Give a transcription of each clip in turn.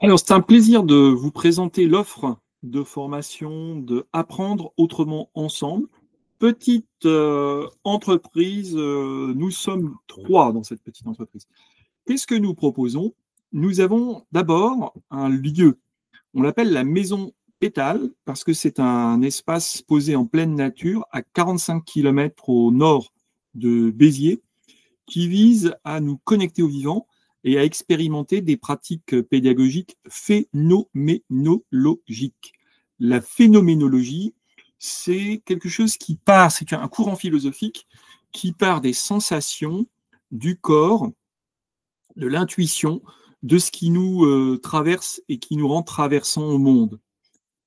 Alors, c'est un plaisir de vous présenter l'offre de formation de Apprendre autrement ensemble. Petite entreprise, nous sommes trois dans cette petite entreprise. Qu'est-ce que nous proposons? Nous avons d'abord un lieu. On l'appelle la maison Pétale parce que c'est un espace posé en pleine nature à 45 km au nord de Béziers qui vise à nous connecter au vivant et à expérimenter des pratiques pédagogiques phénoménologiques. La phénoménologie, c'est quelque chose qui part, c'est un courant philosophique qui part des sensations, du corps, de l'intuition, de ce qui nous traverse et qui nous rend traversants au monde.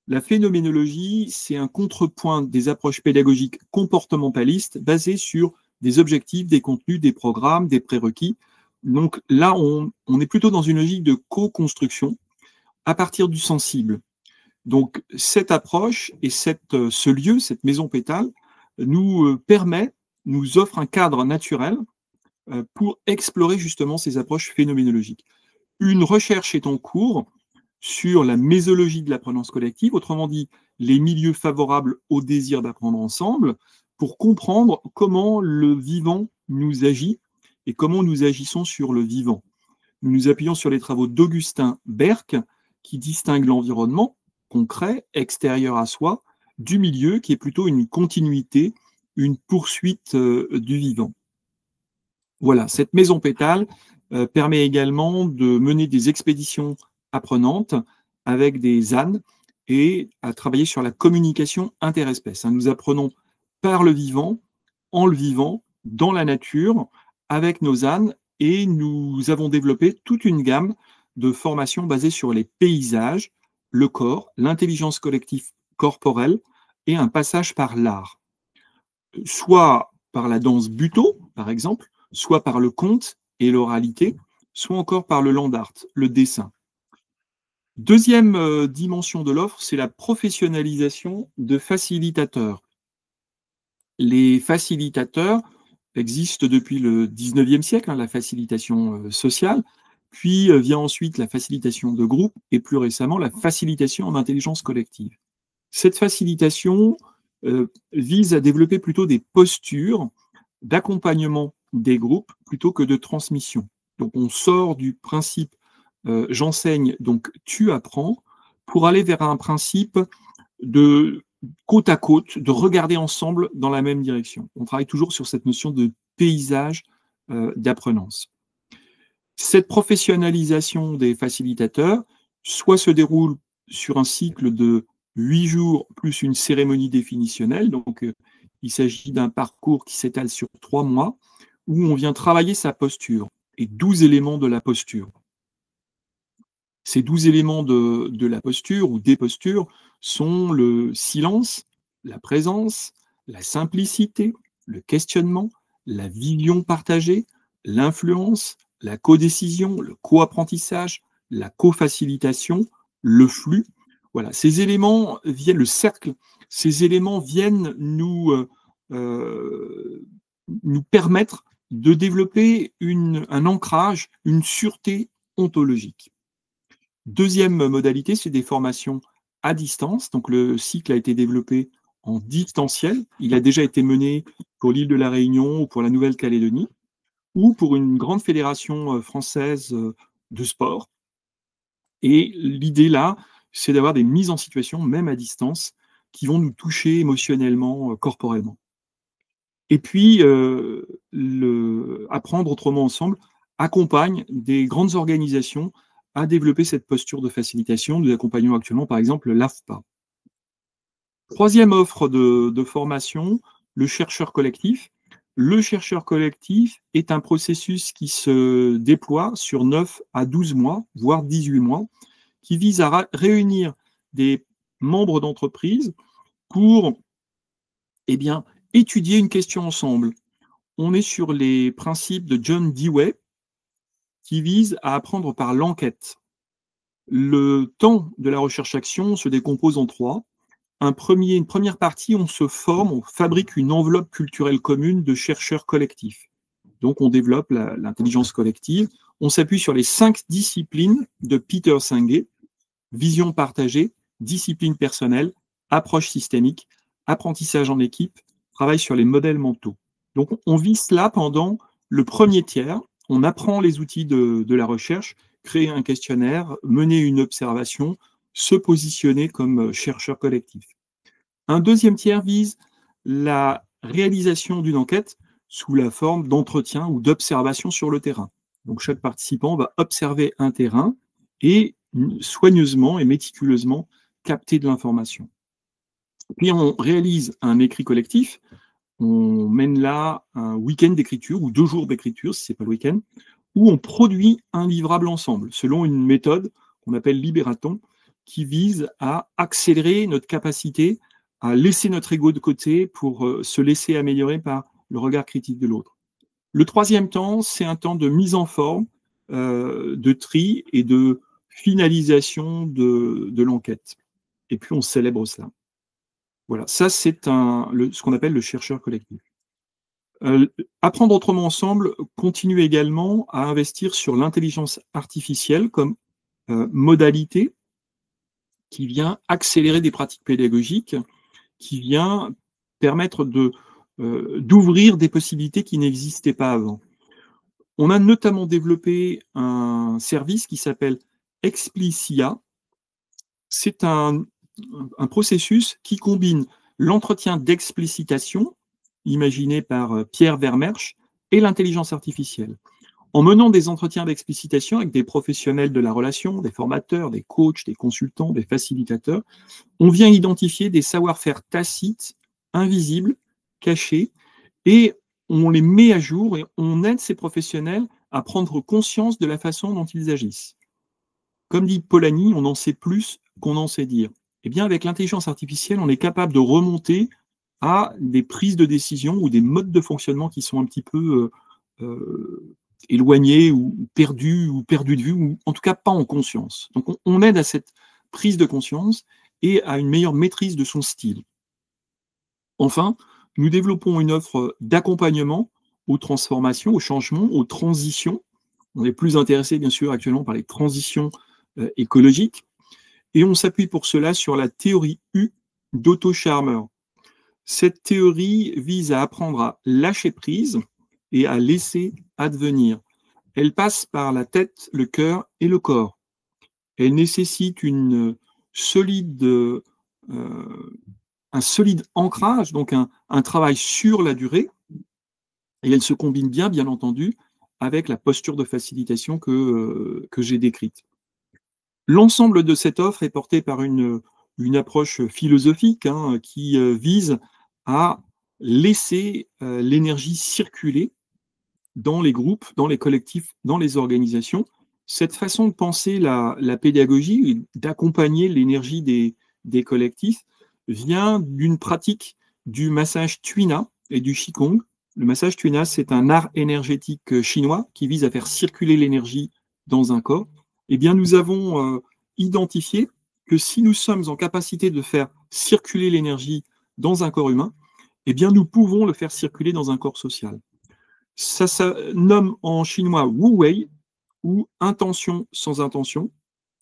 La phénoménologie, c'est un contrepoint des approches pédagogiques comportementalistes basées sur des objectifs, des contenus, des programmes, des prérequis. Donc là, on est plutôt dans une logique de co-construction à partir du sensible. Donc cette approche et ce lieu, cette maison pétale, nous permet, nous offre un cadre naturel pour explorer justement ces approches phénoménologiques. Une recherche est en cours sur la mésologie de l'apprenance collective, autrement dit, les milieux favorables au désir d'apprendre ensemble, pour comprendre comment le vivant nous agit et comment nous agissons sur le vivant. Nous nous appuyons sur les travaux d'Augustin Berck, qui distingue l'environnement concret, extérieur à soi, du milieu, qui est plutôt une continuité, une poursuite du vivant. Voilà, cette maison pétale permet également de mener des expéditions apprenantes avec des ânes et à travailler sur la communication interespèces. Nous apprenons par le vivant, en le vivant, dans la nature, avec nos ânes, et nous avons développé toute une gamme de formations basées sur les paysages, le corps, l'intelligence collective corporelle et un passage par l'art. Soit par la danse buto, par exemple, soit par le conte et l'oralité, soit encore par le land art, le dessin. Deuxième dimension de l'offre, c'est la professionnalisation de facilitateurs. Les facilitateurs existent depuis le 19e siècle, la facilitation sociale, puis vient ensuite la facilitation de groupe et plus récemment la facilitation en intelligence collective. Cette facilitation vise à développer plutôt des postures d'accompagnement des groupes plutôt que de transmission. Donc on sort du principe j'enseigne, donc tu apprends, pour aller vers un principe de côte à côte, de regarder ensemble dans la même direction. On travaille toujours sur cette notion de paysage d'apprenance. Cette professionnalisation des facilitateurs, soit se déroule sur un cycle de 8 jours plus une cérémonie définitionnelle, donc il s'agit d'un parcours qui s'étale sur 3 mois, où on vient travailler sa posture, et 12 éléments de la posture. Ces 12 éléments de la posture ou des postures sont le silence, la présence, la simplicité, le questionnement, la vision partagée, l'influence, la codécision, le co-apprentissage, la co-facilitation, le flux. Voilà, ces éléments viennent, le cercle, ces éléments viennent nous permettre de développer un ancrage, une sûreté ontologique. Deuxième modalité, c'est des formations à distance. Donc le cycle a été développé en distanciel. Il a déjà été mené pour l'île de la Réunion ou pour la Nouvelle-Calédonie ou pour une grande fédération française de sport. Et l'idée là, c'est d'avoir des mises en situation, même à distance, qui vont nous toucher émotionnellement, corporellement. Et puis, Apprendre autrement ensemble accompagne des grandes organisations à développer cette posture de facilitation. Nous accompagnons actuellement, par exemple, l'AFPA. Troisième offre de formation, le chercheur collectif. Le chercheur collectif est un processus qui se déploie sur 9 à 12 mois, voire 18 mois, qui vise à réunir des membres d'entreprise pour étudier une question ensemble. On est sur les principes de John Dewey qui visent à apprendre par l'enquête. Le temps de la recherche-action se décompose en 3. Une première partie, on se forme, on fabrique une enveloppe culturelle commune de chercheurs collectifs. Donc on développe l'intelligence collective On s'appuie sur les 5 disciplines de Peter Senge: vision partagée, discipline personnelle, approche systémique, apprentissage en équipe, travail sur les modèles mentaux. Donc, on vit cela pendant le premier tiers. On apprend les outils de la recherche, créer un questionnaire, mener une observation, se positionner comme chercheur collectif. Un deuxième tiers vise la réalisation d'une enquête sous la forme d'entretien ou d'observation sur le terrain. Donc, chaque participant va observer un terrain et soigneusement et méticuleusement capter de l'information. Puis, on réalise un écrit collectif. On mène là un week-end d'écriture ou 2 jours d'écriture, si ce n'est pas le week-end, où on produit un livrable ensemble, selon une méthode qu'on appelle Libératon, qui vise à accélérer notre capacité à laisser notre ego de côté pour se laisser améliorer par le regard critique de l'autre. Le troisième temps, c'est un temps de mise en forme, de tri et de finalisation de l'enquête. Et puis on célèbre cela. Voilà, ça c'est ce qu'on appelle le chercheur collectif. Apprendre autrement ensemble continue également à investir sur l'intelligence artificielle comme modalité qui vient accélérer des pratiques pédagogiques, qui vient permettre d'ouvrir des possibilités qui n'existaient pas avant. On a notamment développé un service qui s'appelle Explicia. C'est un processus qui combine l'entretien d'explicitation, imaginé par Pierre Vermersch, et l'intelligence artificielle. En menant des entretiens d'explicitation avec des professionnels de la relation, des formateurs, des coachs, des consultants, des facilitateurs, on vient identifier des savoir-faire tacites, invisibles, cachés, et on les met à jour et on aide ces professionnels à prendre conscience de la façon dont ils agissent. Comme dit Polanyi, on en sait plus qu'on en sait dire. Eh bien, avec l'intelligence artificielle, on est capable de remonter à des prises de décision ou des modes de fonctionnement qui sont un petit peu éloignés ou perdus de vue, ou en tout cas pas en conscience. Donc on aide à cette prise de conscience et à une meilleure maîtrise de son style. Enfin, nous développons une offre d'accompagnement aux transformations, aux changements, aux transitions. On est plus intéressé, bien sûr, actuellement par les transitions écologiques. Et on s'appuie pour cela sur la théorie U d'Otto Scharmer. Cette théorie vise à apprendre à lâcher prise et à laisser advenir. Elle passe par la tête, le cœur et le corps. Elle nécessite un solide ancrage, donc un travail sur la durée, et elle se combine bien entendu, avec la posture de facilitation que j'ai décrite. L'ensemble de cette offre est porté par une approche philosophique qui vise à laisser l'énergie circuler dans les groupes, dans les collectifs, dans les organisations. Cette façon de penser la pédagogie et d'accompagner l'énergie des collectifs vient d'une pratique du massage Tuina et du Qigong. Le massage Tuina, c'est un art énergétique chinois qui vise à faire circuler l'énergie dans un corps. Eh bien, nous avons identifié que si nous sommes en capacité de faire circuler l'énergie dans un corps humain, eh bien, nous pouvons le faire circuler dans un corps social. Ça se nomme en chinois Wu Wei, ou intention sans intention,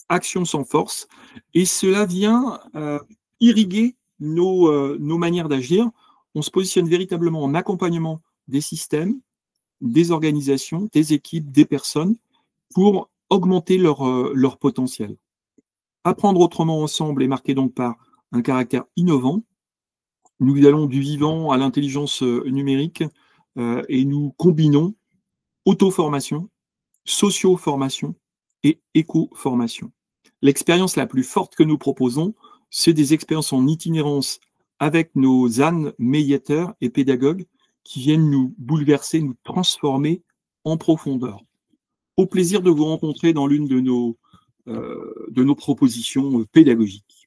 action sans force, et cela vient irriguer nos manières d'agir. On se positionne véritablement en accompagnement des systèmes, des organisations, des équipes, des personnes, pour augmenter leur potentiel. Apprendre autrement ensemble est marqué donc par un caractère innovant. Nous allons du vivant à l'intelligence numérique et nous combinons auto-formation, socio-formation et éco-formation. L'expérience la plus forte que nous proposons, c'est des expériences en itinérance avec nos ânes médiateurs et pédagogues qui viennent nous bouleverser, nous transformer en profondeur. Au plaisir de vous rencontrer dans l'une de nos propositions pédagogiques.